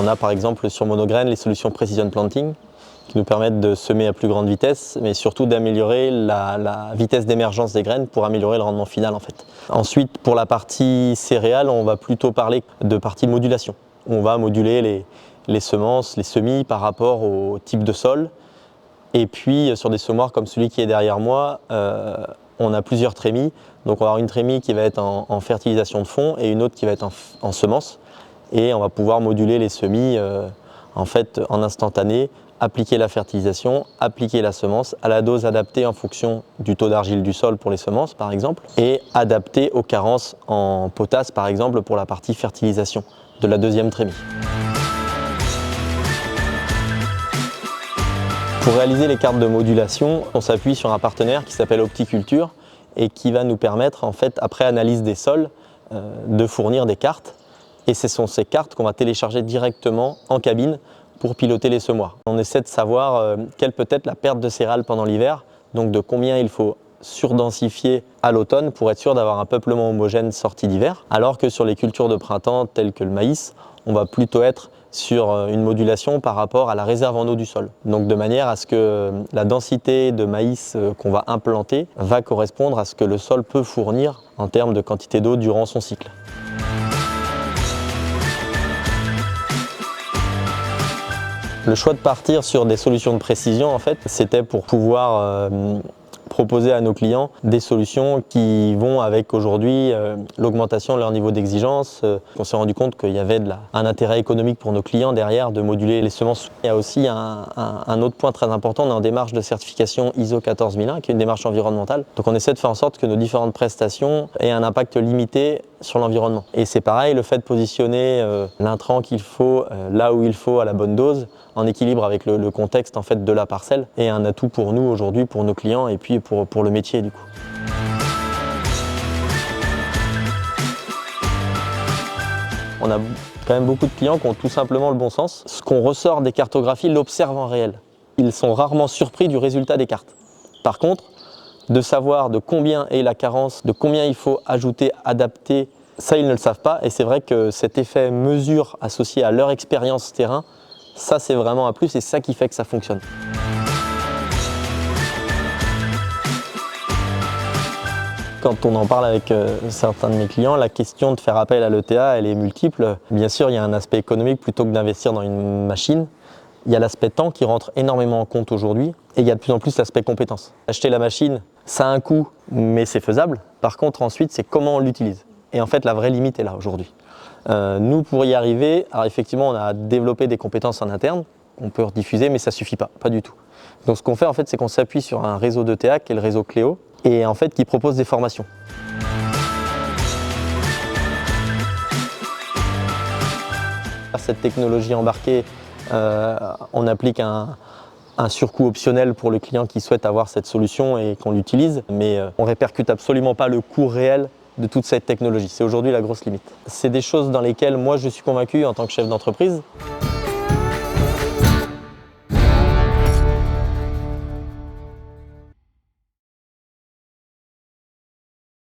On a par exemple sur monograines les solutions Precision Planting qui nous permettent de semer à plus grande vitesse, mais surtout d'améliorer la vitesse d'émergence des graines pour améliorer le rendement final en fait. Ensuite, pour la partie céréales, on va plutôt parler de partie modulation. On va moduler les semences, les semis par rapport au type de sol. Et puis sur des semoirs comme celui qui est derrière moi, on a plusieurs trémies. Donc on va avoir une trémie qui va être en fertilisation de fond et une autre qui va être en semences. Et on va pouvoir moduler les semis en fait en instantané, appliquer la fertilisation, appliquer la semence à la dose adaptée en fonction du taux d'argile du sol pour les semences par exemple, et adapter aux carences en potasse par exemple pour la partie fertilisation de la deuxième trémie. Pour réaliser les cartes de modulation, on s'appuie sur un partenaire qui s'appelle Opticulture et qui va nous permettre, en fait, après analyse des sols, de fournir des cartes. Et ce sont ces cartes qu'on va télécharger directement en cabine pour piloter les semoirs. On essaie de savoir quelle peut être la perte de céréales pendant l'hiver, donc de combien il faut surdensifier à l'automne pour être sûr d'avoir un peuplement homogène sorti d'hiver, alors que sur les cultures de printemps telles que le maïs, on va plutôt être sur une modulation par rapport à la réserve en eau du sol. Donc de manière à ce que la densité de maïs qu'on va implanter va correspondre à ce que le sol peut fournir en termes de quantité d'eau durant son cycle. Le choix de partir sur des solutions de précision, en fait, c'était pour pouvoir proposer à nos clients des solutions qui vont avec aujourd'hui l'augmentation de leur niveau d'exigence. On s'est rendu compte qu'il y avait un intérêt économique pour nos clients derrière de moduler les semences. Il y a aussi un autre point très important, on est en démarche de certification ISO 14001 qui est une démarche environnementale. Donc on essaie de faire en sorte que nos différentes prestations aient un impact limité sur l'environnement. Et c'est pareil, le fait de positionner l'intrant qu'il faut là où il faut à la bonne dose, en équilibre avec le contexte en fait de la parcelle, est un atout pour nous aujourd'hui, pour nos clients et puis pour le métier du coup. On a quand même beaucoup de clients qui ont tout simplement le bon sens. Ce qu'on ressort des cartographies l'observe en réel. Ils sont rarement surpris du résultat des cartes. Par contre, de savoir de combien est la carence, de combien il faut ajouter, adapter, ça ils ne le savent pas et c'est vrai que cet effet mesure associé à leur expérience terrain, ça c'est vraiment un plus et c'est ça qui fait que ça fonctionne. Quand on en parle avec certains de mes clients, la question de faire appel à l'ETA, elle est multiple. Bien sûr, il y a un aspect économique plutôt que d'investir dans une machine. Il y a l'aspect temps qui rentre énormément en compte aujourd'hui et il y a de plus en plus l'aspect compétence. Acheter la machine, ça a un coût, mais c'est faisable. Par contre, ensuite, c'est comment on l'utilise. Et en fait, la vraie limite est là aujourd'hui. Nous, pour y arriver, alors effectivement, on a développé des compétences en interne, on peut rediffuser, mais ça ne suffit pas du tout. Donc ce qu'on fait, en fait, c'est qu'on s'appuie sur un réseau d'ETA qui est le réseau Cléo, et en fait qui propose des formations. Cette technologie embarquée, on applique un surcoût optionnel pour le client qui souhaite avoir cette solution et qu'on l'utilise, mais on ne répercute absolument pas le coût réel de toute cette technologie. C'est aujourd'hui la grosse limite. C'est des choses dans lesquelles moi je suis convaincu en tant que chef d'entreprise.